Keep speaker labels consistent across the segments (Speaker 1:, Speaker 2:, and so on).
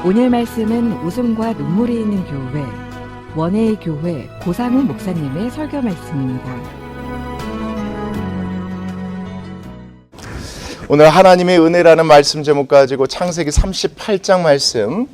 Speaker 1: 오늘 말씀은 웃음과 눈물이 있는 교회, 원혜의 교회 고상훈 목사님의 설교 말씀입니다.
Speaker 2: 오늘 하나님의 은혜라는 말씀 제목 가지고 창세기 38장 말씀,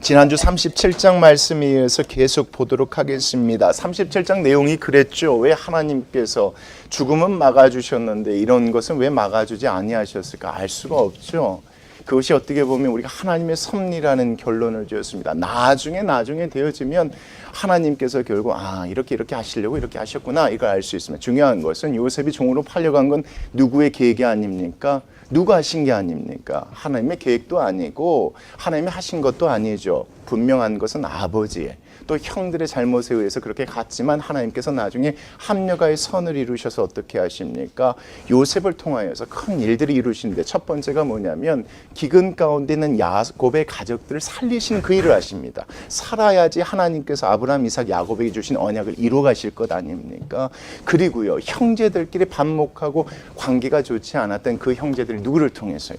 Speaker 2: 지난주 37장 말씀에 이어서 계속 보도록 하겠습니다. 37장 내용이 그랬죠. 왜 하나님께서 죽음은 막아주셨는데 이런 것은 왜 막아주지 아니하셨을까? 알 수가 없죠. 그것이 어떻게 보면 우리가 하나님의 섭리라는 결론을 지었습니다. 나중에 되어지면 하나님께서 결국 이렇게 하시려고 이렇게 하셨구나 이걸 알 수 있습니다. 중요한 것은 요셉이 종으로 팔려간 건 누구의 계획이 아닙니까? 누가 하신 게 아닙니까? 하나님의 계획도 아니고 하나님이 하신 것도 아니죠. 분명한 것은 아버지의 또 형들의 잘못에 의해서 그렇게 갔지만 하나님께서 나중에 합력하여 선을 이루셔서 어떻게 하십니까? 요셉을 통하여서 큰 일들을 이루시는데 첫 번째가 뭐냐면 기근 가운데 있는 야곱의 가족들을 살리시는 그 일을 하십니다. 살아야지 하나님께서 아브라함, 이삭, 야곱에게 주신 언약을 이루어 가실 것 아닙니까? 그리고요, 형제들끼리 반목하고 관계가 좋지 않았던 그 형제들이 누구를 통해서요?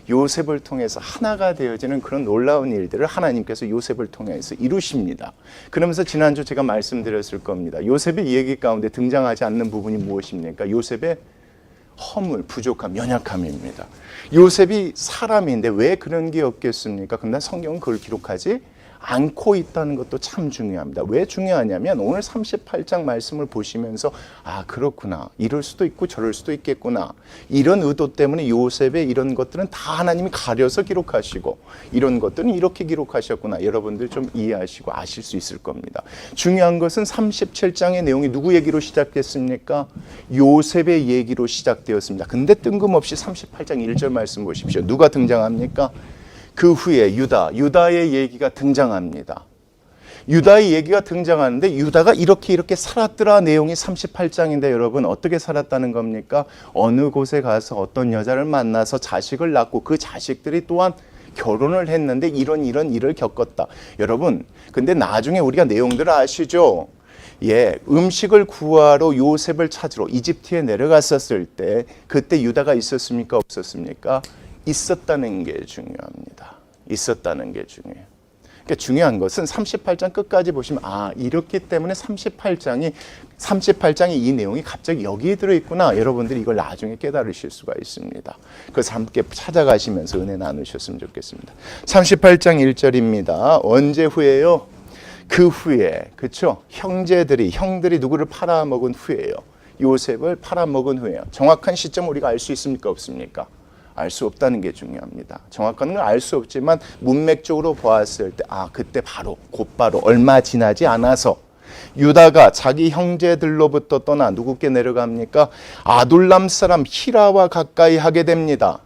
Speaker 2: 요셉을 통해서 하나가 되어지는 그런 놀라운 일들을 하나님께서 요셉을 통해서 이루십니다. 그러면서 지난주 제가 말씀드렸을 겁니다. 요셉의 이야기 가운데 등장하지 않는 부분이 무엇입니까? 요셉의 허물, 부족함, 연약함입니다. 요셉이 사람인데 왜 그런 게 없겠습니까? 그런데 성경은 그걸 기록하지 않고 있다는 것도 참 중요합니다. 왜 중요하냐면 오늘 38장 말씀을 보시면서 그렇구나, 이럴 수도 있고 저럴 수도 있겠구나, 이런 의도 때문에 요셉의 이런 것들은 다 하나님이 가려서 기록하시고 이런 것들은 이렇게 기록하셨구나, 여러분들 좀 이해하시고 아실 수 있을 겁니다. 중요한 것은 37장의 내용이 누구 얘기로 시작됐습니까? 요셉의 얘기로 시작되었습니다. 근데 뜬금없이 38장 1절 말씀 보십시오. 누가 등장합니까? 그 후에 유다의 얘기가 등장합니다. 유다의 얘기가 등장하는데 유다가 이렇게 살았더라 내용이 38장인데 여러분 어떻게 살았다는 겁니까? 어느 곳에 가서 어떤 여자를 만나서 자식을 낳고 그 자식들이 또한 결혼을 했는데 이런 일을 겪었다. 여러분 근데 나중에 우리가 내용들을 아시죠? 음식을 구하러 요셉을 찾으러 이집트에 내려갔었을 때 그때 유다가 있었습니까? 없었습니까? 있었다는 게 중요합니다. 있었다는 게 중요해요. 그러니까 중요한 것은 38장 끝까지 보시면 이렇기 때문에 38장이 이 내용이 갑자기 여기에 들어있구나. 여러분들이 이걸 나중에 깨달으실 수가 있습니다. 그래서 함께 찾아가시면서 은혜 나누셨으면 좋겠습니다. 38장 1절입니다. 언제 후에요? 그 후에, 그렇죠? 형들이 누구를 팔아먹은 후에요. 요셉을 팔아먹은 후에요. 정확한 시점 우리가 알 수 있습니까? 없습니까? 알 수 없다는 게 중요합니다. 정확한 건 알 수 없지만 문맥적으로 보았을 때 그때 곧바로 얼마 지나지 않아서 유다가 자기 형제들로부터 떠나 누구께 내려갑니까? 아둘람 사람 히라와 가까이 하게 됩니다.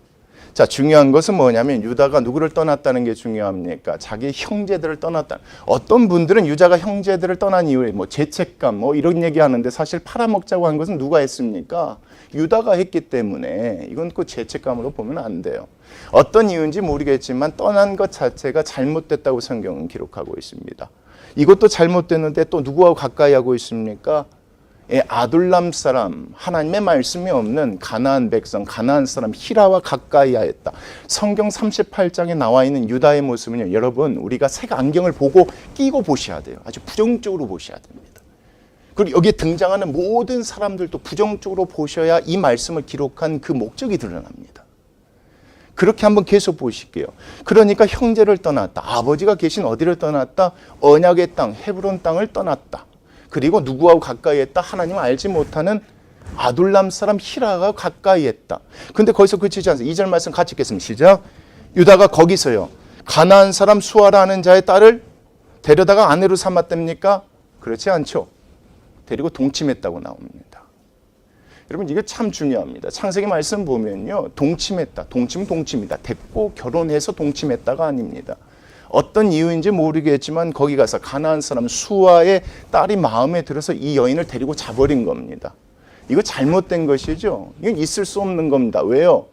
Speaker 2: 자, 중요한 것은 뭐냐면 유다가 누구를 떠났다는 게 중요합니까? 자기 형제들을 떠났다. 어떤 분들은 유다가 형제들을 떠난 이후에 죄책감 이런 얘기하는데 사실 팔아먹자고 한 것은 누가 했습니까? 유다가 했기 때문에 이건 그 죄책감으로 보면 안 돼요. 어떤 이유인지 모르겠지만 떠난 것 자체가 잘못됐다고 성경은 기록하고 있습니다. 이것도 잘못됐는데 또 누구하고 가까이 하고 있습니까? 아둘람 사람, 하나님의 말씀이 없는 가나안 백성, 가나안 사람 히라와 가까이 하였다. 성경 38장에 나와 있는 유다의 모습은요, 여러분 우리가 색 안경을 끼고 보셔야 돼요. 아주 부정적으로 보셔야 됩니다. 그리고 여기에 등장하는 모든 사람들도 부정적으로 보셔야 이 말씀을 기록한 그 목적이 드러납니다. 그렇게 한번 계속 보실게요. 그러니까 형제를 떠났다. 아버지가 계신 어디를 떠났다? 언약의 땅, 헤브론 땅을 떠났다. 그리고 누구하고 가까이 했다? 하나님을 알지 못하는 아둘람 사람 히라가 가까이 했다. 근데 거기서 그치지 않습니다. 2절 말씀 같이 읽겠습니다. 시작. 유다가 거기서요, 가나안 사람 수아라는 자의 딸을 데려다가 아내로 삼았답니까? 그렇지 않죠. 데리고 동침했다고 나옵니다. 여러분 이게 참 중요합니다. 창세기 말씀 보면요, 동침했다. 동침은 동침이다. 됐고 결혼해서 동침했다가 아닙니다. 어떤 이유인지 모르겠지만 거기 가서 가나안 사람 수아의 딸이 마음에 들어서 이 여인을 데리고 자버린 겁니다. 이거 잘못된 것이죠. 이건 있을 수 없는 겁니다. 왜요?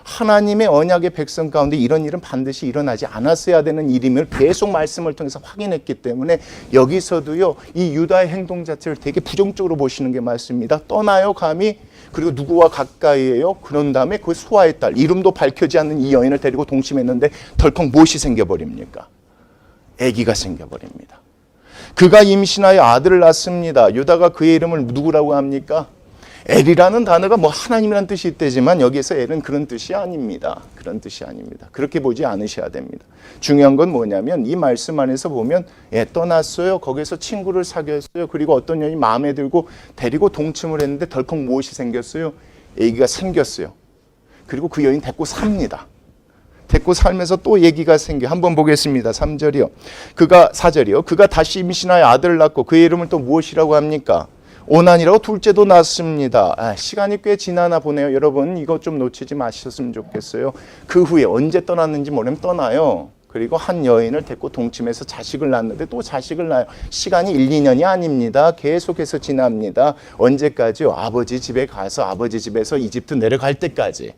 Speaker 2: 하나님의 언약의 백성 가운데 이런 일은 반드시 일어나지 않았어야 되는 일임을 계속 말씀을 통해서 확인했기 때문에 여기서도요, 이 유다의 행동 자체를 되게 부정적으로 보시는 게 맞습니다. 떠나요 감히. 그리고 누구와 가까이에요. 그런 다음에 그 수아의 딸, 이름도 밝혀지 않는 이 여인을 데리고 동침했는데 덜컥 무엇이 생겨버립니까? 아기가 생겨버립니다. 그가 임신하여 아들을 낳습니다. 유다가 그의 이름을 누구라고 합니까? 엘이라는 단어가 뭐 하나님이라는 뜻이 있대지만 여기에서 엘은 그런 뜻이 아닙니다. 그런 뜻이 아닙니다. 그렇게 보지 않으셔야 됩니다. 중요한 건 뭐냐면 이 말씀 안에서 보면 떠났어요. 거기서 친구를 사귀었어요. 그리고 어떤 여인이 마음에 들고 데리고 동침을 했는데 덜컥 무엇이 생겼어요? 아기가 생겼어요. 그리고 그 여인 데리고 삽니다. 데리고 살면서 또 얘기가 생겨. 한번 보겠습니다. 3절이요. 4절이요. 그가 다시 임신하여 아들을 낳고 그의 이름을 또 무엇이라고 합니까? 오난이라고 둘째도 낳습니다. 시간이 꽤 지나나 보네요. 여러분 이거 좀 놓치지 마셨으면 좋겠어요. 그 후에 언제 떠났는지 모르면 떠나요. 그리고 한 여인을 데리고 동침해서 자식을 낳는데 또 자식을 낳아요. 시간이 1, 2년이 아닙니다. 계속해서 지납니다. 언제까지요? 아버지 집에 가서 아버지 집에서 이집트 내려갈 때까지.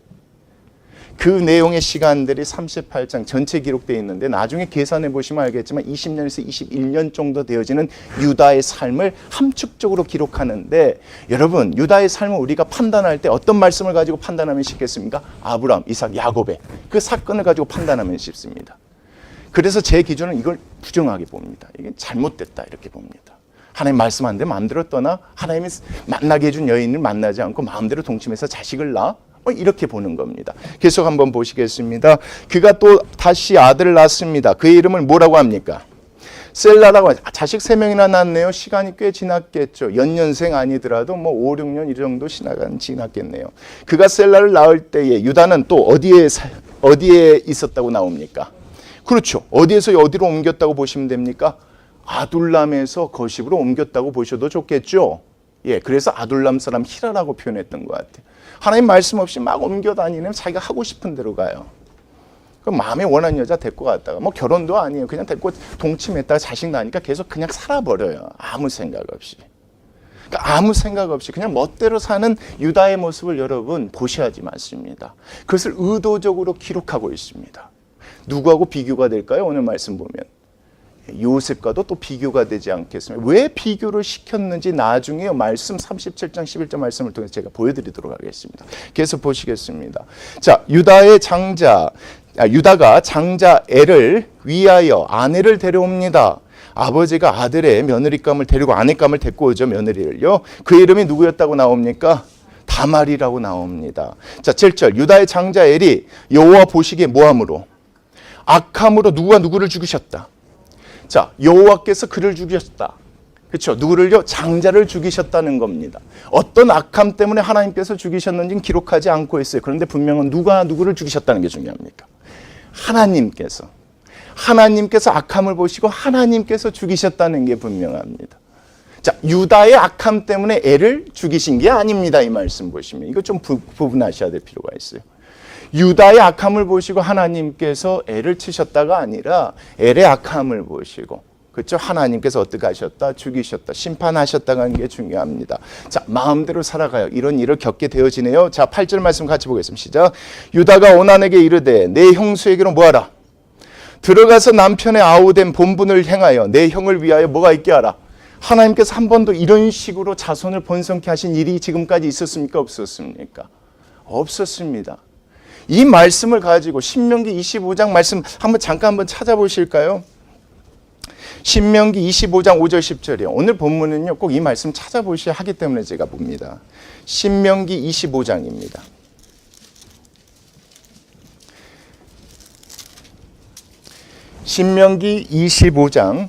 Speaker 2: 그 내용의 시간들이 38장 전체 기록되어 있는데 나중에 계산해 보시면 알겠지만 20년에서 21년 정도 되어지는 유다의 삶을 함축적으로 기록하는데, 여러분 유다의 삶을 우리가 판단할 때 어떤 말씀을 가지고 판단하면 쉽겠습니까? 아브라함, 이삭, 야곱의 그 사건을 가지고 판단하면 쉽습니다. 그래서 제 기준은 이걸 부정하게 봅니다. 이게 잘못됐다 이렇게 봅니다. 하나님 말씀하는데 마음대로 떠나, 하나님이 만나게 해준 여인을 만나지 않고 마음대로 동침해서 자식을 낳아? 이렇게 보는 겁니다. 계속 한번 보시겠습니다. 그가 또 다시 아들을 낳습니다. 그의 이름을 뭐라고 합니까? 셀라라고 하죠. 자식 3명이나 낳았네요. 시간이 꽤 지났겠죠. 연년생 아니더라도 뭐 5, 6년 이 정도 지났겠네요. 그가 셀라를 낳을 때에 유다는 또 어디에 있었다고 나옵니까? 그렇죠. 어디에서 어디로 옮겼다고 보시면 됩니까? 아둘람에서 거십으로 옮겼다고 보셔도 좋겠죠. 그래서 아둘람 사람 히라라고 표현했던 것 같아요. 하나님 말씀 없이 막 옮겨 다니면 자기가 하고 싶은 대로 가요. 그 마음에 원하는 여자 데리고 갔다가 뭐 결혼도 아니에요. 그냥 데리고 동침했다가 자식 나니까 계속 그냥 살아버려요. 아무 생각 없이. 그러니까 아무 생각 없이 그냥 멋대로 사는 유다의 모습을 여러분 보셔야지 맞습니다. 그것을 의도적으로 기록하고 있습니다. 누구하고 비교가 될까요? 오늘 말씀 보면. 요셉과도 또 비교가 되지 않겠습니까? 왜 비교를 시켰는지 나중에 말씀 37장 11절 말씀을 통해서 제가 보여드리도록 하겠습니다. 계속 보시겠습니다. 자, 유다가 장자 엘을 위하여 아내를 데려옵니다. 아버지가 아들의 며느리감을 데리고 아내감을 데리고 오죠. 며느리를요. 그 이름이 누구였다고 나옵니까? 다말이라고 나옵니다. 자, 7절 유다의 장자 엘이 여호와 보시기에 뭐함으로? 악함으로 누가 누구를 죽이셨다. 자, 여호와께서 그를 죽이셨다. 그렇죠? 누구를요? 장자를 죽이셨다는 겁니다. 어떤 악함 때문에 하나님께서 죽이셨는지는 기록하지 않고 있어요. 그런데 분명은 누가 누구를 죽이셨다는 게 중요합니까? 하나님께서 악함을 보시고 하나님께서 죽이셨다는 게 분명합니다. 자, 유다의 악함 때문에 애를 죽이신 게 아닙니다. 이 말씀 보시면 이거 좀 구분하셔야 될 필요가 있어요. 유다의 악함을 보시고 하나님께서 애를 치셨다가 아니라 엘의 악함을 보시고, 그렇죠? 하나님께서 어떻게 하셨다? 죽이셨다. 심판하셨다가 하는 게 중요합니다. 자, 마음대로 살아가요. 이런 일을 겪게 되어지네요. 자, 8절 말씀 같이 보겠습니다. 시작. 유다가 오난에게 이르되 내 형수에게로 뭐하라? 들어가서 남편의 아우된 본분을 행하여 내 형을 위하여 뭐가 있게 하라? 하나님께서 한 번도 이런 식으로 자손을 번성케 하신 일이 지금까지 있었습니까? 없었습니까? 없었습니다. 이 말씀을 가지고 신명기 25장 말씀 잠깐 찾아보실까요? 신명기 25장 5절 10절이요. 오늘 본문은요, 꼭 이 말씀 찾아보셔야 하기 때문에 제가 봅니다. 신명기 25장입니다. 신명기 25장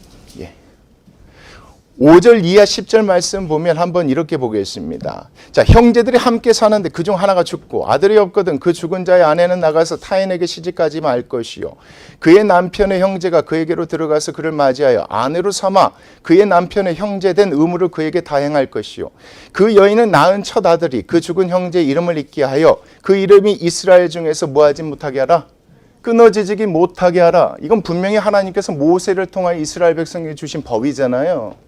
Speaker 2: 5절 이하 10절 말씀 보면 한번 이렇게 보겠습니다. 자, 형제들이 함께 사는데 그중 하나가 죽고 아들이 없거든 그 죽은 자의 아내는 나가서 타인에게 시집가지 말 것이요. 그의 남편의 형제가 그에게로 들어가서 그를 맞이하여 아내로 삼아 그의 남편의 형제된 의무를 그에게 다행할 것이요. 그 여인은 낳은 첫 아들이 그 죽은 형제의 이름을 잊게 하여 그 이름이 이스라엘 중에서 뭐하지 못하게 하라? 끊어지지 못하게 하라. 이건 분명히 하나님께서 모세를 통하여 이스라엘 백성에게 주신 법이잖아요.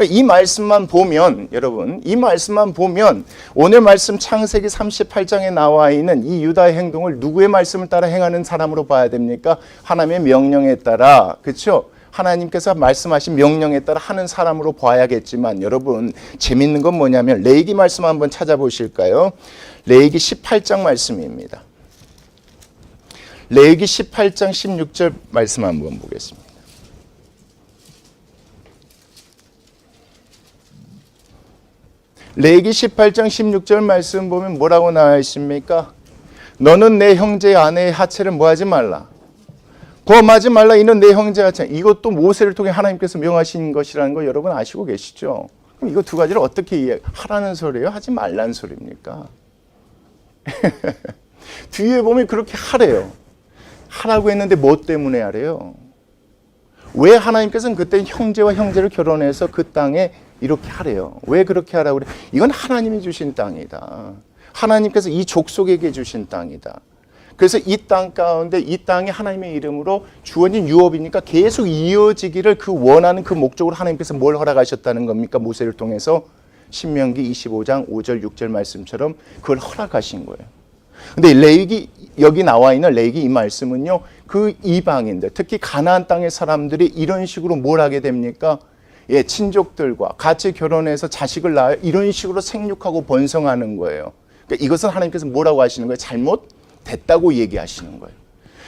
Speaker 2: 이 말씀만 보면 여러분 이 말씀만 보면 오늘 말씀 창세기 38장에 나와 있는 이 유다의 행동을 누구의 말씀을 따라 행하는 사람으로 봐야 됩니까? 하나님의 명령에 따라 그렇죠? 하나님께서 말씀하신 명령에 따라 하는 사람으로 봐야겠지만 여러분 재밌는 건 뭐냐면 레위기 말씀 한번 찾아보실까요? 레위기 18장 말씀입니다. 레위기 18장 16절 말씀 한번 보겠습니다. 레위기 18장 16절 말씀 보면 뭐라고 나와 있습니까? 너는 내 형제의 아내의 하체를 뭐하지 말라. 범하지 말라. 이는 내 형제의 하체. 이것도 모세를 통해 하나님께서 명하신 것이라는 거 여러분 아시고 계시죠? 그럼 이거 두 가지를 어떻게 하라는 소리예요? 하지 말라는 소리입니까? 뒤에 보면 그렇게 하래요. 하라고 했는데 뭐 때문에 하래요? 왜 하나님께서는 그때 형제와 형제를 결혼해서 그 땅에 이렇게 하래요? 왜 그렇게 하라고 그래? 이건 하나님이 주신 땅이다. 하나님께서 이 족속에게 주신 땅이다. 그래서 이 땅 가운데 이 땅이 하나님의 이름으로 주어진 유업이니까 계속 이어지기를 그 원하는 그 목적으로 하나님께서 뭘 허락하셨다는 겁니까? 모세를 통해서 신명기 25장 5절 6절 말씀처럼 그걸 허락하신 거예요. 근데 레위기 여기 나와 있는 레위기 이 말씀은요. 그 이방인들 특히 가나안 땅의 사람들이 이런 식으로 뭘 하게 됩니까? 예, 친족들과 같이 결혼해서 자식을 낳아 이런 식으로 생육하고 번성하는 거예요. 그러니까 이것은 하나님께서 뭐라고 하시는 거예요? 잘못됐다고 얘기하시는 거예요.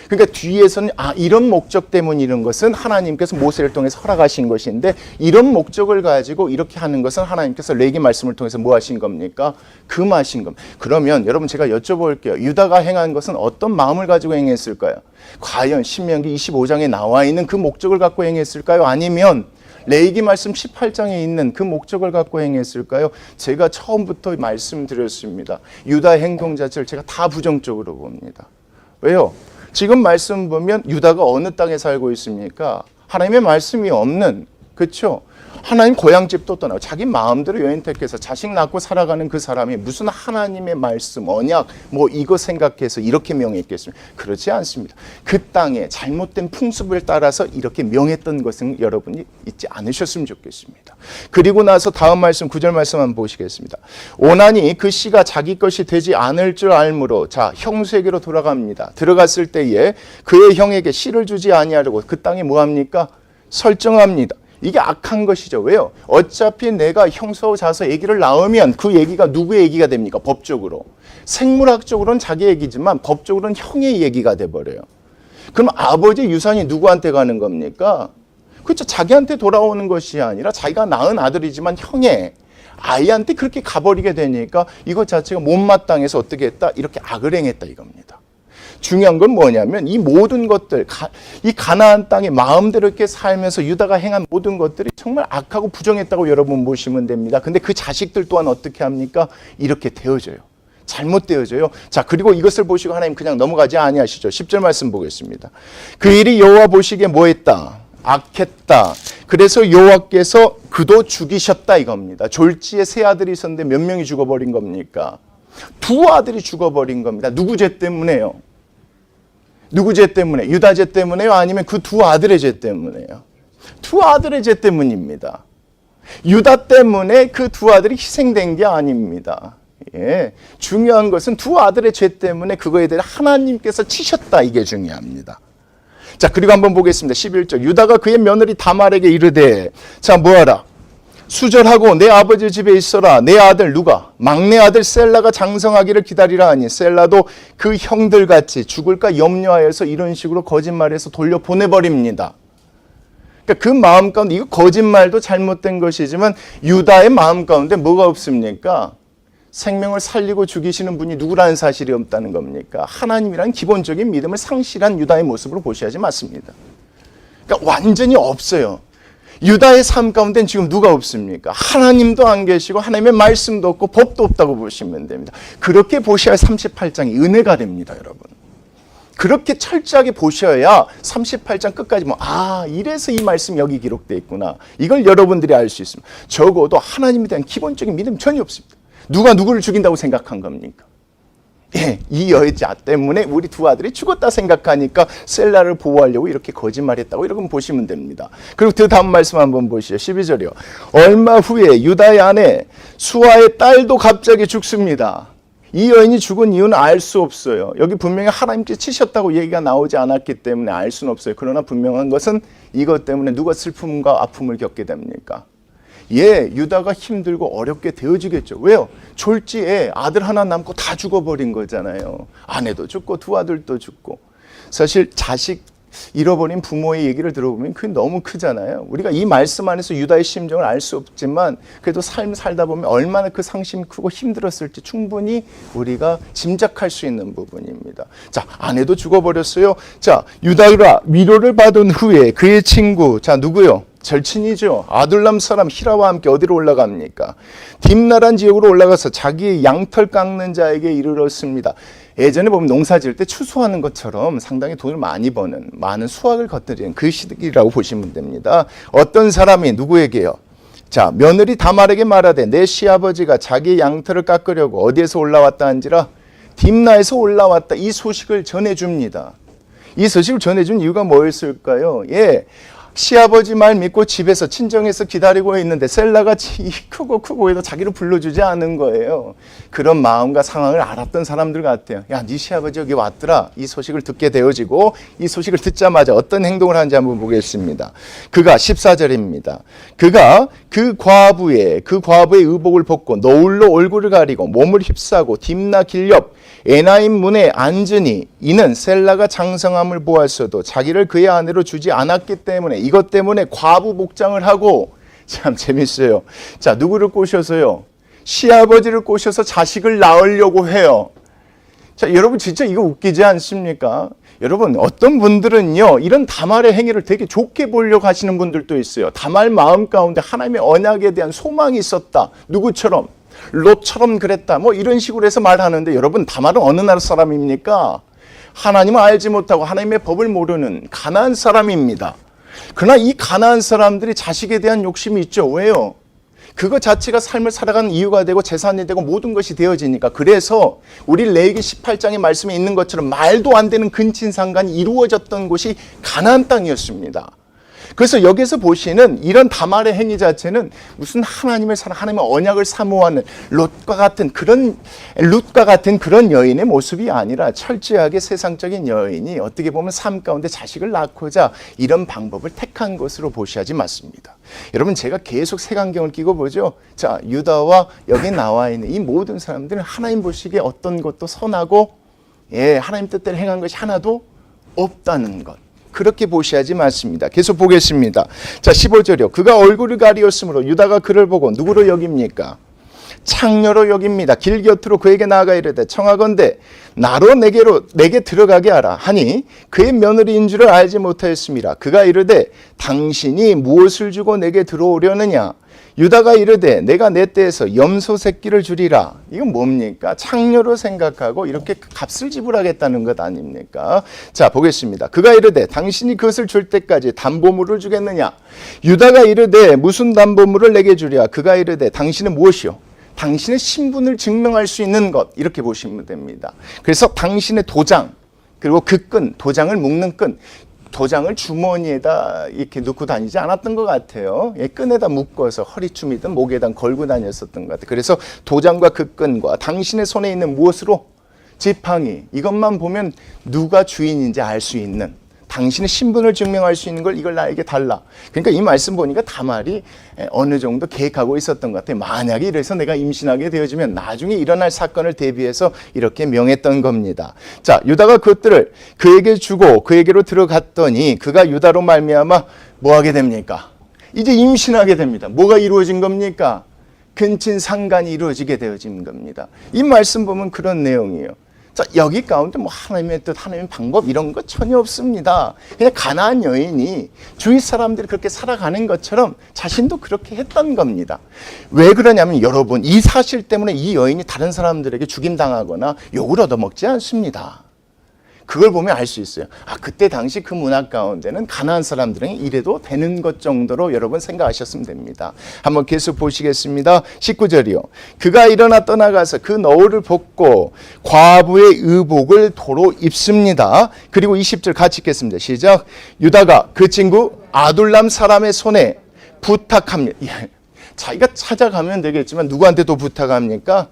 Speaker 2: 그러니까 뒤에서는 이런 목적 때문 이런 것은 하나님께서 모세를 통해서 허락하신 것인데 이런 목적을 가지고 이렇게 하는 것은 하나님께서 레위기 말씀을 통해서 뭐 하신 겁니까? 금하신 겁니다. 그러면 여러분 제가 여쭤볼게요. 유다가 행한 것은 어떤 마음을 가지고 행했을까요? 과연 신명기 25장에 나와 있는 그 목적을 갖고 행했을까요? 아니면 레위기 말씀 18장에 있는 그 목적을 갖고 행했을까요? 제가 처음부터 말씀드렸습니다. 유다의 행동 자체를 제가 다 부정적으로 봅니다. 왜요? 지금 말씀 보면 유다가 어느 땅에 살고 있습니까? 하나님의 말씀이 없는, 그렇죠? 하나님 고향집도 떠나고 자기 마음대로 여인 택해서 자식 낳고 살아가는 그 사람이 무슨 하나님의 말씀, 언약 뭐 이거 생각해서 이렇게 명했겠습니까? 그렇지 않습니다. 그 땅에 잘못된 풍습을 따라서 이렇게 명했던 것은 여러분이 잊지 않으셨으면 좋겠습니다. 그리고 나서 다음 말씀 9절 말씀 한번 보시겠습니다. 오나니 그 씨가 자기 것이 되지 않을 줄 알므로 자 형수에게로 돌아갑니다. 들어갔을 때에 그의 형에게 씨를 주지 아니하려고 그 땅에 뭐합니까? 설정합니다. 이게 악한 것이죠. 왜요? 어차피 내가 형수하고 자서 아기를 낳으면 그 아기가 누구의 아기가 됩니까? 법적으로. 생물학적으로는 자기 아기지만 법적으로는 형의 아기가 돼버려요. 그럼 아버지 유산이 누구한테 가는 겁니까? 그렇죠. 자기한테 돌아오는 것이 아니라 자기가 낳은 아들이지만 형의 아이한테 그렇게 가버리게 되니까 이것 자체가 못마땅해서 어떻게 했다? 이렇게 악을 행했다 이겁니다. 중요한 건 뭐냐면 이 모든 것들, 이 가나안 땅에 마음대로 이렇게 살면서 유다가 행한 모든 것들이 정말 악하고 부정했다고 여러분 보시면 됩니다. 근데 그 자식들 또한 어떻게 합니까? 이렇게 되어져요. 잘못되어져요. 자, 그리고 이것을 보시고 하나님 그냥 넘어가지 아니하시죠. 10절 말씀 보겠습니다. 그 일이 여호와 보시기에 뭐했다? 악했다. 그래서 여호와께서 그도 죽이셨다 이겁니다. 졸지에 세 아들이 있었는데 몇 명이 죽어버린 겁니까? 두 아들이 죽어버린 겁니다. 누구 죄 때문에요? 누구 죄 때문에? 유다 죄 때문에요? 아니면 그 두 아들의 죄 때문에요? 두 아들의 죄 때문입니다. 유다 때문에 그 두 아들이 희생된 게 아닙니다. 예. 중요한 것은 두 아들의 죄 때문에 그거에 대해 하나님께서 치셨다. 이게 중요합니다. 자, 그리고 한번 보겠습니다. 11절. 유다가 그의 며느리 다말에게 이르되 자, 뭐하라? 수절하고 내 아버지 집에 있어라. 내 아들 누가? 막내 아들 셀라가 장성하기를 기다리라 하니 셀라도 그 형들같이 죽을까 염려하여서 이런 식으로 거짓말해서 돌려보내버립니다. 그러니까 그 마음 가운데 이거 거짓말도 잘못된 것이지만 유다의 마음 가운데 뭐가 없습니까? 생명을 살리고 죽이시는 분이 누구라는 사실이 없다는 겁니까? 하나님이라는 기본적인 믿음을 상실한 유다의 모습으로 보셔야지 맞습니다. 그러니까 완전히 없어요. 유다의 삶 가운데는 지금 누가 없습니까? 하나님도 안 계시고 하나님의 말씀도 없고 법도 없다고 보시면 됩니다. 그렇게 보셔야 38장이 은혜가 됩니다, 여러분. 그렇게 철저하게 보셔야 38장 끝까지 이래서 이 말씀이 여기 기록되어 있구나. 이걸 여러분들이 알 수 있습니다. 적어도 하나님에 대한 기본적인 믿음 전혀 없습니다. 누가 누구를 죽인다고 생각한 겁니까? 예, 이 여자 때문에 우리 두 아들이 죽었다 생각하니까 셀라를 보호하려고 이렇게 거짓말했다고 이렇게 보시면 됩니다. 그리고 그 다음 말씀 한번 보시죠. 12절이요. 얼마 후에 유다의 아내 수아의 딸도 갑자기 죽습니다. 이 여인이 죽은 이유는 알 수 없어요. 여기 분명히 하나님께 치셨다고 얘기가 나오지 않았기 때문에 알 수는 없어요. 그러나 분명한 것은 이것 때문에 누가 슬픔과 아픔을 겪게 됩니까? 예, 유다가 힘들고 어렵게 되어지겠죠. 왜요? 졸지에 아들 하나 남고 다 죽어버린 거잖아요. 아내도 죽고 두 아들도 죽고. 사실 자식 잃어버린 부모의 얘기를 들어보면 그게 너무 크잖아요. 우리가 이 말씀 안에서 유다의 심정을 알 수 없지만 그래도 삶 살다 보면 얼마나 그 상심이 크고 힘들었을지 충분히 우리가 짐작할 수 있는 부분입니다. 자, 아내도 죽어버렸어요. 자, 유다가 위로를 받은 후에 그의 친구, 자, 누구요? 절친이죠. 아둘람 사람 히라와 함께 어디로 올라갑니까? 딥나란 지역으로 올라가서 자기의 양털 깎는 자에게 이르렀습니다. 예전에 보면 농사 지을 때 추수하는 것처럼 상당히 돈을 많이 버는, 많은 수확을 거두는 그 시기라고 보시면 됩니다. 어떤 사람이 누구에게요? 자, 며느리 다말에게 말하되 내 시아버지가 자기의 양털을 깎으려고 어디에서 올라왔다 한지라 딥나에서 올라왔다. 이 소식을 전해줍니다. 이 소식을 전해준 이유가 뭐였을까요? 예, 시아버지 말 믿고 집에서 친정에서 기다리고 있는데 셀라가 크고 해도 자기를 불러주지 않은 거예요. 그런 마음과 상황을 알았던 사람들 같아요. 야, 네 시아버지 여기 왔더라. 이 소식을 듣게 되어지고 이 소식을 듣자마자 어떤 행동을 하는지 한번 보겠습니다. 그가 14절입니다. 그가 그 과부의 의복을 벗고 노울로 얼굴을 가리고 몸을 휩싸고 딥나 길 옆 에나임 문에 앉으니 이는 셀라가 장성함을 보았어도 자기를 그의 아내로 주지 않았기 때문에 이것 때문에 과부 복장을 하고 참 재밌어요. 자, 누구를 꼬셔서요? 시아버지를 꼬셔서 자식을 낳으려고 해요. 자, 여러분 진짜 이거 웃기지 않습니까? 여러분 어떤 분들은요 이런 다말의 행위를 되게 좋게 보려고 하시는 분들도 있어요. 다말 마음 가운데 하나님의 언약에 대한 소망이 있었다. 누구처럼? 롯처럼 그랬다. 뭐 이런 식으로 해서 말하는데 여러분 다말은 어느 나라 사람입니까? 하나님을 알지 못하고 하나님의 법을 모르는 가나안 사람입니다. 그러나 이 가나안 사람들이 자식에 대한 욕심이 있죠. 왜요? 그거 자체가 삶을 살아가는 이유가 되고 재산이 되고 모든 것이 되어지니까. 그래서 우리 레위기 18장의 말씀에 있는 것처럼 말도 안 되는 근친상간이 이루어졌던 곳이 가나안 땅이었습니다. 그래서 여기서 보시는 이런 다말의 행위 자체는 무슨 하나님의 언약을 사모하는 롯과 같은 그런 여인의 모습이 아니라 철저하게 세상적인 여인이 어떻게 보면 삶 가운데 자식을 낳고자 이런 방법을 택한 것으로 보셔야지 맞습니다. 여러분 제가 계속 색안경을 끼고 보죠. 자, 유다와 여기 나와 있는 이 모든 사람들은 하나님 보시기에 어떤 것도 선하고 하나님 뜻대로 행한 것이 하나도 없다는 것. 그렇게 보셔야지 맞습니다. 계속 보겠습니다. 자, 15절이요. 그가 얼굴을 가리었으므로 유다가 그를 보고 누구로 여깁니까? 창녀로 여깁니다. 길 곁으로 그에게 나아가 이르되 청하건대 나로 내게 들어가게 하라 하니 그의 며느리인 줄을 알지 못하였습니다. 그가 이르되 당신이 무엇을 주고 내게 들어오려느냐? 유다가 이르되 내가 내 떼에서 염소 새끼를 주리라. 이건 뭡니까? 창녀로 생각하고 이렇게 값을 지불하겠다는 것 아닙니까? 자, 보겠습니다. 그가 이르되 당신이 그것을 줄 때까지 담보물을 주겠느냐? 유다가 이르되 무슨 담보물을 내게 주랴? 그가 이르되 당신은 무엇이요? 당신의 신분을 증명할 수 있는 것. 이렇게 보시면 됩니다. 그래서 당신의 도장 그리고 그 끈, 도장을 묶는 끈, 도장을 주머니에다 이렇게 넣고 다니지 않았던 것 같아요. 끈에다 묶어서 허리춤이든 목에다 걸고 다녔었던 것 같아요. 그래서 도장과 그 끈과 당신의 손에 있는 무엇으로? 지팡이. 이것만 보면 누가 주인인지 알 수 있는, 당신의 신분을 증명할 수 있는 걸 이걸 나에게 달라. 그러니까 이 말씀 보니까 다말이 어느 정도 계획하고 있었던 것 같아요. 만약에 이래서 내가 임신하게 되어지면 나중에 일어날 사건을 대비해서 이렇게 명했던 겁니다. 자, 유다가 그것들을 그에게 주고 그에게로 들어갔더니 그가 유다로 말미암아 뭐 하게 됩니까? 이제 임신하게 됩니다. 뭐가 이루어진 겁니까? 근친상간이 이루어지게 되어진 겁니다. 이 말씀 보면 그런 내용이에요. 자, 여기 가운데 뭐 하나님의 뜻, 하나님의 방법 이런 거 전혀 없습니다. 그냥 가나안 여인이 주위 사람들이 그렇게 살아가는 것처럼 자신도 그렇게 했던 겁니다. 왜 그러냐면 여러분, 이 사실 때문에 이 여인이 다른 사람들에게 죽임당하거나 욕을 얻어먹지 않습니다. 그걸 보면 알 수 있어요. 아, 그때 당시 그 문화 가운데는 가나안 사람들은 이래도 되는 것 정도로 여러분 생각하셨으면 됩니다. 한번 계속 보시겠습니다. 19절이요. 그가 일어나 떠나가서 그 너울을 벗고 과부의 의복을 도로 입습니다. 그리고 20절 같이 읽겠습니다. 시작. 유다가 그 친구 아둘람 사람의 손에 부탁합니다. 자기가 찾아가면 되겠지만 누구한테 또 부탁합니까?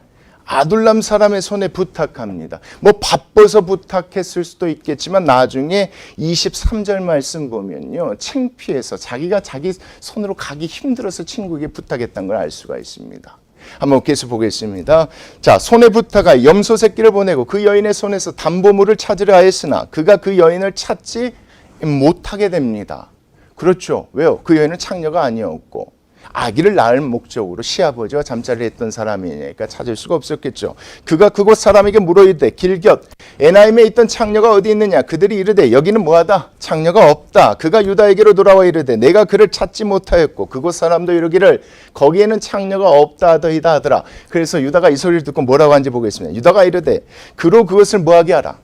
Speaker 2: 아둘람 사람의 손에 부탁합니다. 뭐 바빠서 부탁했을 수도 있겠지만 나중에 23절 말씀 보면요. 창피해서 자기가 자기 손으로 가기 힘들어서 친구에게 부탁했던 걸 알 수가 있습니다. 한번 계속 보겠습니다. 자, 손에 부탁하여 염소 새끼를 보내고 그 여인의 손에서 담보물을 찾으려 하였으나 그가 그 여인을 찾지 못하게 됩니다. 그렇죠. 왜요? 그 여인은 창녀가 아니었고 아기를 낳을 목적으로 시아버지와 잠자리를 했던 사람이니까 찾을 수가 없었겠죠. 그가 그곳 사람에게 물어이르되 길곁 에나임에 있던 창녀가 어디 있느냐. 그들이 이르되 여기는 뭐하다 창녀가 없다. 그가 유다에게로 돌아와 이르되 내가 그를 찾지 못하였고 그곳 사람도 이르기를 거기에는 창녀가 없다 하더이다 하더라. 그래서 유다가 이 소리를 듣고 뭐라고 하는지 보겠습니다. 유다가 이르되 그로 그것을 뭐하게 하라.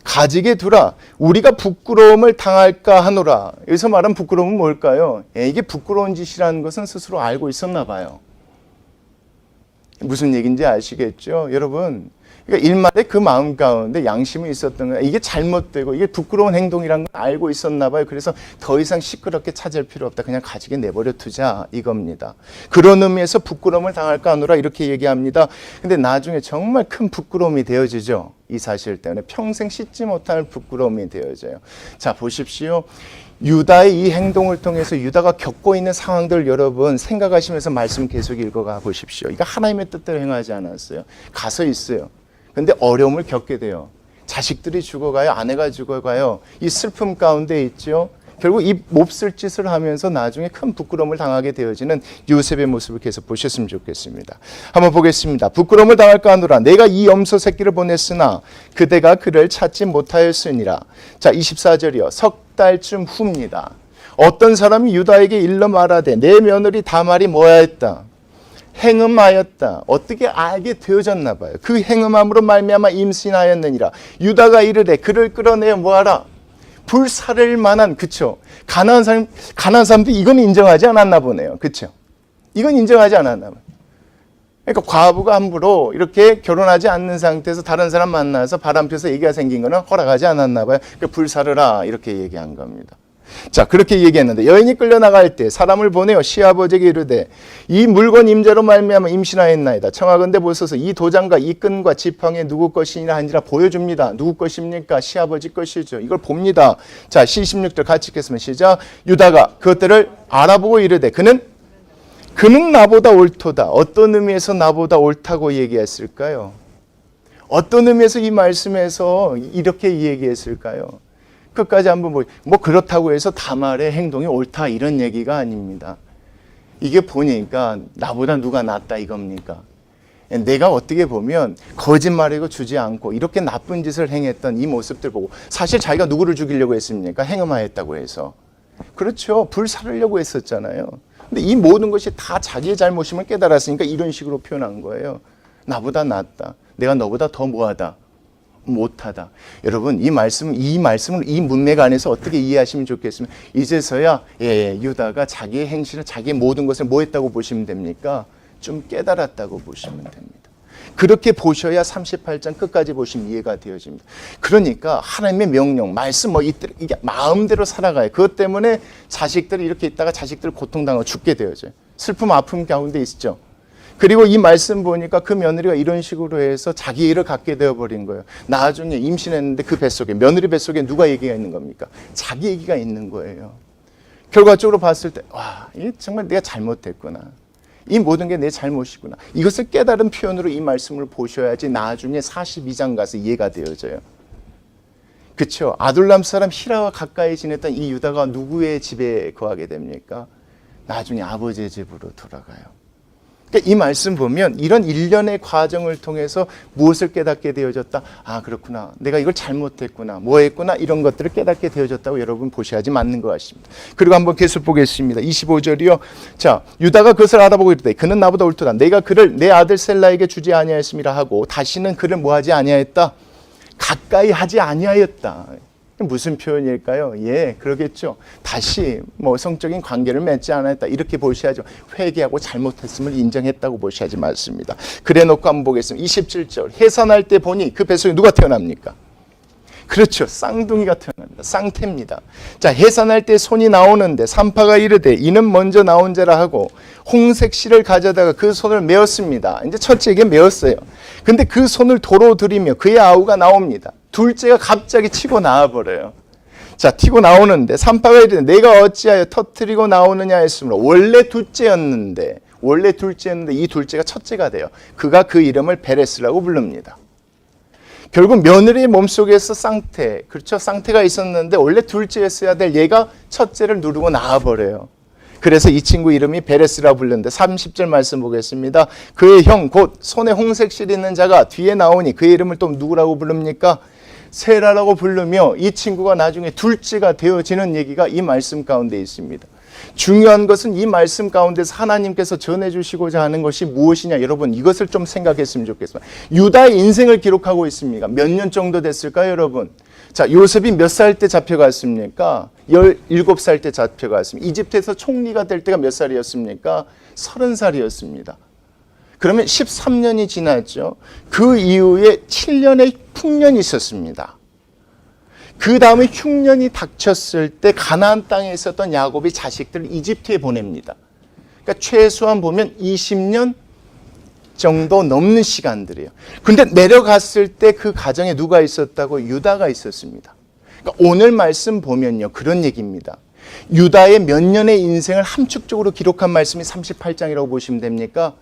Speaker 2: 가지게 두라. 우리가 부끄러움을 당할까 하노라. 여기서 말한 부끄러움은 뭘까요? 이게 부끄러운 짓이라는 것은 스스로 알고 있었나 봐요. 무슨 얘기인지 아시겠죠? 여러분, 그러니까 일말의 그 마음 가운데 양심이 있었던 거예요. 이게 잘못되고 이게 부끄러운 행동이라는 걸 알고 있었나 봐요. 그래서 더 이상 시끄럽게 찾을 필요 없다. 그냥 가지게 내버려 두자 이겁니다. 그런 의미에서 부끄러움을 당할까 하노라 이렇게 얘기합니다. 근데 나중에 정말 큰 부끄러움이 되어지죠. 이 사실 때문에 평생 씻지 못할 부끄러움이 되어져요. 자, 보십시오. 유다의 이 행동을 통해서 유다가 겪고 있는 상황들 여러분 생각하시면서 말씀 계속 읽어가 보십시오. 이거 하나님의 뜻대로 행하지 않았어요. 가서 있어요. 근데 어려움을 겪게 돼요. 자식들이 죽어가요. 아내가 죽어가요. 이 슬픔 가운데 있죠. 결국 이 몹쓸 짓을 하면서 나중에 큰 부끄러움을 당하게 되어지는 요셉의 모습을 계속 보셨으면 좋겠습니다. 한번 보겠습니다. 부끄러움을 당할까 하노라. 내가 이 염소 새끼를 보냈으나 그대가 그를 찾지 못하였으니라. 자, 24절이요. 석 달쯤 후입니다. 어떤 사람이 유다에게 일러 말하되 내 며느리 다말이 뭐하였다. 행음하였다. 어떻게 알게 되어졌나 봐요. 그 행음함으로 말미암아 임신하였느니라. 유다가 이르되 그를 끌어내어 뭐하라. 불사를 만한, 그쵸? 가난한 사람들이 이건 인정하지 않았나 보네요. 그쵸? 이건 인정하지 않았나 봐요. 그러니까 과부가 함부로 이렇게 결혼하지 않는 상태에서 다른 사람 만나서 바람 펴서 얘기가 생긴 거는 허락하지 않았나 봐요. 그러니까 불사르라 이렇게 얘기한 겁니다. 자, 그렇게 얘기했는데 여인이 끌려나갈 때 사람을 보내어 시아버지에게 이르되 이 물건 임자로 말미암아 임신하였나이다. 청하건대 보소서 이 도장과 이 끈과 지팡이 누구 것이니라 한지라 보여줍니다. 누구 것입니까? 시아버지 것이죠. 이걸 봅니다. 자, 16절 같이 읽겠습니다. 시작. 유다가 그것들을 알아보고 이르되 그는 나보다 옳도다. 어떤 의미에서 나보다 옳다고 얘기했을까요? 어떤 의미에서 이 말씀에서 이렇게 얘기했을까요? 끝까지 한번 뭐 그렇다고 해서 다말의 행동이 옳다 이런 얘기가 아닙니다. 이게 보니까 나보다 누가 낫다 이겁니까? 내가 어떻게 보면 거짓말이고 주지 않고 이렇게 나쁜 짓을 행했던 이 모습들 보고 사실 자기가 누구를 죽이려고 했습니까? 행음하였다고 해서. 그렇죠. 불사르려고 했었잖아요. 근데 이 모든 것이 다 자기의 잘못임을 깨달았으니까 이런 식으로 표현한 거예요. 나보다 낫다. 내가 너보다 더 뭐하다. 못하다. 여러분 이 말씀을 이 문맥 안에서 어떻게 이해하시면 좋겠습니까? 이제서야 유다가 자기의 행실을 자기의 모든 것을 뭐 했다고 보시면 됩니까? 좀 깨달았다고 보시면 됩니다. 그렇게 보셔야 38장 끝까지 보시면 이해가 되어집니다. 그러니까 하나님의 명령, 말씀 이게 마음대로 살아가요. 그것 때문에 자식들이 이렇게 있다가 자식들 고통당하고 죽게 되어져요. 슬픔, 아픔 가운데 있죠. 그리고 이 말씀 보니까 그 며느리가 이런 식으로 해서 자기 일을 갖게 되어버린 거예요. 나중에 임신했는데 그 뱃속에, 며느리 뱃속에 누가 얘기가 있는 겁니까? 자기 얘기가 있는 거예요. 결과적으로 봤을 때, 와, 이게 정말 내가 잘못했구나. 이 모든 게 내 잘못이구나. 이것을 깨달은 표현으로 이 말씀을 보셔야지 나중에 42장 가서 이해가 되어져요. 그렇죠? 아둘람 사람 히라와 가까이 지냈던 이 유다가 누구의 집에 거하게 됩니까? 나중에 아버지의 집으로 돌아가요. 그러니까 이 말씀 보면 이런 일련의 과정을 통해서 무엇을 깨닫게 되어졌다. 아, 그렇구나. 내가 이걸 잘못했구나. 뭐 했구나. 이런 것들을 깨닫게 되어졌다고 여러분 보셔야지 맞는 것 같습니다. 그리고 한번 계속 보겠습니다. 25절이요. 자, 유다가 그것을 알아보고 이르되 그는 나보다 옳도다. 내가 그를 내 아들 셀라에게 주지 아니하였음이라 하고 다시는 그를 뭐하지 아니하였다. 가까이 하지 아니하였다. 무슨 표현일까요? 예, 그러겠죠. 다시 뭐 성적인 관계를 맺지 않았다. 이렇게 보셔야죠. 회개하고 잘못했음을 인정했다고 보셔야지 맞습니다. 그래 놓고 한번 보겠습니다. 27절. 해산할 때 보니 그 뱃속에 누가 태어납니까? 그렇죠. 쌍둥이가 태어납니다. 쌍태입니다. 자, 해산할 때 손이 나오는데 산파가 이르되 이는 먼저 나온 자라 하고 홍색 실을 가져다가 그 손을 메었습니다. 이제 첫째에게 메었어요. 근데 그 손을 도로 들이며 그의 아우가 나옵니다. 둘째가 갑자기 치고 나와버려요. 자, 튀고 나오는데 산파가 이르되 내가 어찌하여 터뜨리고 나오느냐 했으므로 원래 둘째였는데 이 둘째가 첫째가 돼요. 그가 그 이름을 베레스라고 부릅니다. 결국 며느리의 몸속에서 쌍태, 그렇죠? 쌍태가 있었는데 원래 둘째였어야 될 얘가 첫째를 누르고 나와버려요. 그래서 이 친구 이름이 베레스라 불렀는데 30절 말씀 보겠습니다. 그의 형 곧 손에 홍색 실 있는 자가 뒤에 나오니 그의 이름을 또 누구라고 부릅니까? 세라라고 부르며 이 친구가 나중에 둘째가 되어지는 얘기가 이 말씀 가운데 있습니다. 중요한 것은 이 말씀 가운데서 하나님께서 전해주시고자 하는 것이 무엇이냐, 여러분 이것을 좀 생각했으면 좋겠습니다. 유다의 인생을 기록하고 있습니다. 몇 년 정도 됐을까요, 여러분? 자, 요셉이 몇 살 때 잡혀갔습니까? 17살 때 잡혀갔습니다. 이집트에서 총리가 될 때가 몇 살이었습니까? 30살이었습니다. 그러면 13년이 지났죠. 그 이후에 7년의 풍년이 있었습니다. 그 다음에 흉년이 닥쳤을 때 가나안 땅에 있었던 야곱이 자식들을 이집트에 보냅니다. 그러니까 최소한 보면 20년 정도 넘는 시간들이에요. 근데 내려갔을 때 그 가정에 누가 있었다고? 유다가 있었습니다. 그러니까 오늘 말씀 보면요, 그런 얘기입니다. 유다의 몇 년의 인생을 함축적으로 기록한 말씀이 38장이라고 보시면 됩니까?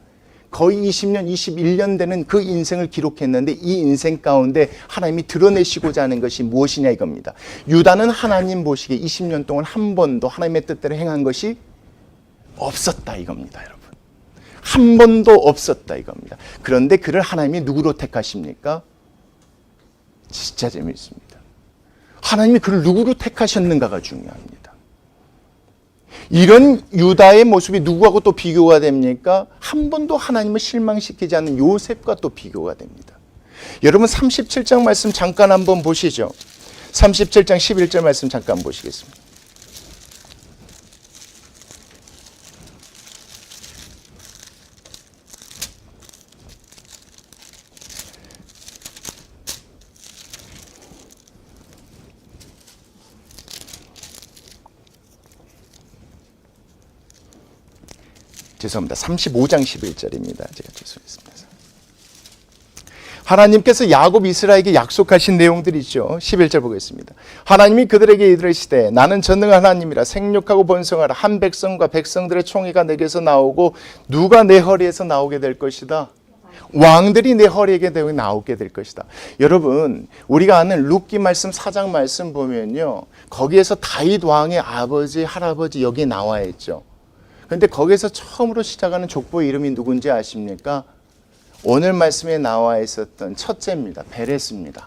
Speaker 2: 거의 20년, 21년 되는 그 인생을 기록했는데 이 인생 가운데 하나님이 드러내시고자 하는 것이 무엇이냐 이겁니다. 유다는 하나님 보시기에 20년 동안 한 번도 하나님의 뜻대로 행한 것이 없었다 이겁니다, 여러분. 한 번도 없었다 이겁니다. 그런데 그를 하나님이 누구로 택하십니까? 진짜 재미있습니다. 하나님이 그를 누구로 택하셨는가가 중요합니다. 이런 유다의 모습이 누구하고 또 비교가 됩니까? 한 번도 하나님을 실망시키지 않는 요셉과 또 비교가 됩니다. 여러분 37장 말씀 잠깐 한번 보시죠. 37장 11절 말씀 잠깐 보시겠습니다. 죄송합니다. 35장 11절입니다. 제가 죄송했습니다. 하나님께서 야곱 이스라엘에게 약속하신 내용들이죠. 11절 보겠습니다. 하나님이 그들에게 이르시되 나는 전능한 하나님이라 생육하고 번성하라. 한 백성과 백성들의 총회가 내게서 나오고 누가 내 허리에서 나오게 될 것이다. 왕들이 내 허리에게 나오게 될 것이다. 여러분 우리가 아는 룻기 말씀 4장 말씀 보면요, 거기에서 다윗 왕의 아버지 할아버지 여기 나와 있죠. 그런데 거기에서 처음으로 시작하는 족보의 이름이 누군지 아십니까? 오늘 말씀에 나와 있었던 첫째입니다. 베레스입니다.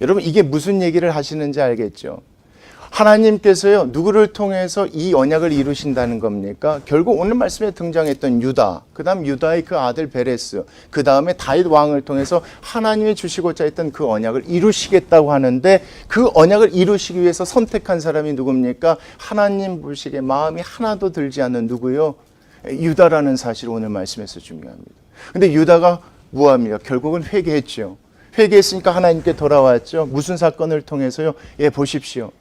Speaker 2: 여러분 이게 무슨 얘기를 하시는지 알겠죠? 하나님께서요 누구를 통해서 이 언약을 이루신다는 겁니까? 결국 오늘 말씀에 등장했던 유다, 그 다음 유다의 그 아들 베레스, 그 다음에 다윗 왕을 통해서 하나님이 주시고자 했던 그 언약을 이루시겠다고 하는데 그 언약을 이루시기 위해서 선택한 사람이 누굽니까? 하나님 보시기에 마음이 하나도 들지 않는 누구요? 유다라는 사실이 오늘 말씀에서 중요합니다. 근데 유다가 뭐합니까? 결국은 회개했죠. 회개했으니까 하나님께 돌아왔죠. 무슨 사건을 통해서요? 예, 보십시오.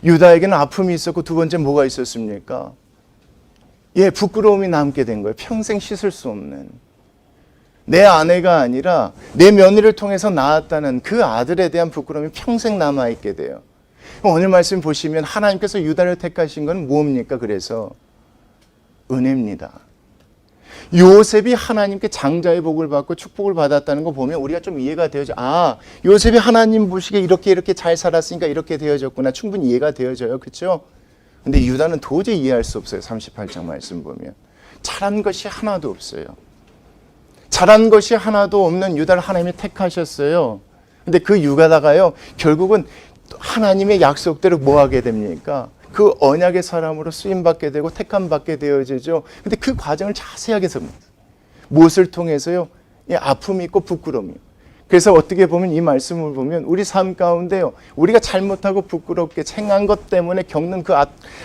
Speaker 2: 유다에게는 아픔이 있었고 두 번째 뭐가 있었습니까? 예, 부끄러움이 남게 된 거예요. 평생 씻을 수 없는. 내 아내가 아니라 내 며느리를 통해서 낳았다는 그 아들에 대한 부끄러움이 평생 남아있게 돼요. 오늘 말씀 보시면 하나님께서 유다를 택하신 건 뭡니까? 그래서 은혜입니다. 요셉이 하나님께 장자의 복을 받고 축복을 받았다는 거 보면 우리가 좀 이해가 되어져. 아, 요셉이 하나님 보시기에 이렇게 잘 살았으니까 이렇게 되어졌구나. 충분히 이해가 되어져요. 그렇죠? 근데 유다는 도저히 이해할 수 없어요. 38장 말씀 보면. 잘한 것이 하나도 없어요. 잘한 것이 하나도 없는 유다를 하나님이 택하셨어요. 근데 그 유다가요, 결국은 하나님의 약속대로 뭐 하게 됩니까? 그 언약의 사람으로 쓰임받게 되고 택함받게 되어지죠. 근데 그 과정을 자세하게 섭니다. 무엇을 통해서요? 아픔이 있고 부끄러움이. 그래서 어떻게 보면 이 말씀을 보면 우리 삶 가운데요, 우리가 잘못하고 부끄럽게 행한 것 때문에 겪는 그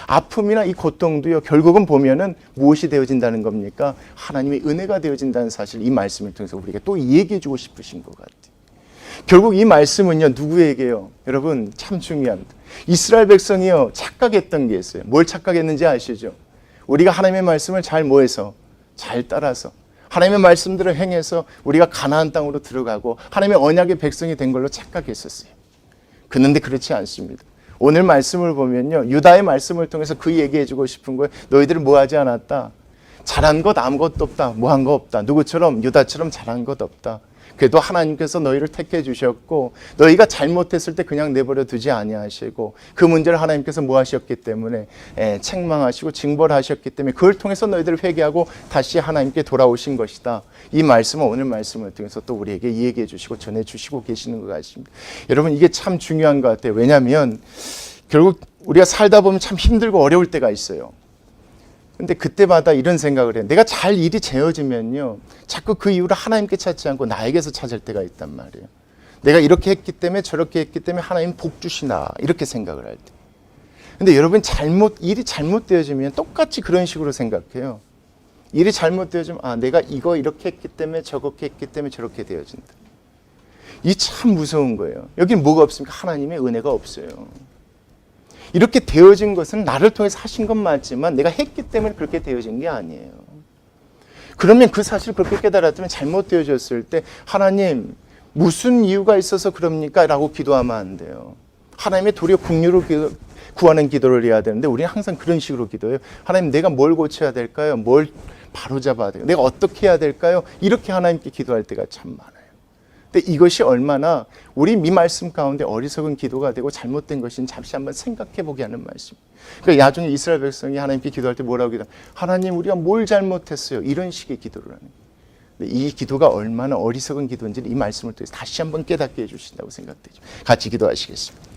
Speaker 2: 아픔이나 이 고통도요, 결국은 보면은 무엇이 되어진다는 겁니까? 하나님의 은혜가 되어진다는 사실, 이 말씀을 통해서 우리에게 또 얘기해 주고 싶으신 것 같아요. 결국 이 말씀은요, 누구에게요? 여러분 참 중요합니다. 이스라엘 백성이요, 착각했던 게 있어요. 뭘 착각했는지 아시죠? 우리가 하나님의 말씀을 잘 뭐해서? 잘 따라서 하나님의 말씀들을 행해서 우리가 가나안 땅으로 들어가고 하나님의 언약의 백성이 된 걸로 착각했었어요. 그런데 그렇지 않습니다. 오늘 말씀을 보면요, 유다의 말씀을 통해서 그 얘기해주고 싶은 거예요. 너희들은 뭐 하지 않았다? 잘한 것 아무것도 없다. 뭐 한 거 없다. 누구처럼? 유다처럼 잘한 것 없다. 그래도 하나님께서 너희를 택해 주셨고 너희가 잘못했을 때 그냥 내버려 두지 아니하시고 그 문제를 하나님께서 뭐 하셨기 때문에 책망하시고 징벌하셨기 때문에 그걸 통해서 너희들을 회개하고 다시 하나님께 돌아오신 것이다. 이 말씀은 오늘 말씀을 통해서 또 우리에게 얘기해 주시고 전해 주시고 계시는 것 같습니다. 여러분 이게 참 중요한 것 같아요. 왜냐하면 결국 우리가 살다 보면 참 힘들고 어려울 때가 있어요. 근데 그때마다 이런 생각을 해요. 내가 잘 일이 재어지면요, 자꾸 그 이유를 하나님께 찾지 않고 나에게서 찾을 때가 있단 말이에요. 내가 이렇게 했기 때문에 저렇게 했기 때문에 하나님 복 주시나 이렇게 생각을 할 때. 근데 여러분 일이 잘못되어지면 똑같이 그런 식으로 생각해요. 일이 잘못되어지면 내가 이거 이렇게 했기 때문에 저렇게 했기 때문에 저렇게 되어진다. 이 참 무서운 거예요. 여기는 뭐가 없습니까? 하나님의 은혜가 없어요. 이렇게 되어진 것은 나를 통해서 하신 건 맞지만 내가 했기 때문에 그렇게 되어진 게 아니에요. 그러면 그 사실을 그렇게 깨달았다면 잘못되어졌을 때 하나님 무슨 이유가 있어서 그럽니까? 라고 기도하면 안 돼요. 하나님의 도리어 긍휼을 구하는 기도를 해야 되는데 우리는 항상 그런 식으로 기도해요. 하나님 내가 뭘 고쳐야 될까요? 뭘 바로잡아야 될까요? 내가 어떻게 해야 될까요? 이렇게 하나님께 기도할 때가 참 많아요. 근데 이것이 얼마나 우리 이 말씀 가운데 어리석은 기도가 되고 잘못된 것인지 잠시 한번 생각해 보게 하는 말씀. 그러니까 나중에 이스라엘 백성이 하나님께 기도할 때 뭐라고 기도해요? 하나님 우리가 뭘 잘못했어요? 이런 식의 기도를 하는 거예요. 근데 이 기도가 얼마나 어리석은 기도인지를 이 말씀을 통해서 다시 한번 깨닫게 해주신다고 생각되죠. 같이 기도하시겠습니다.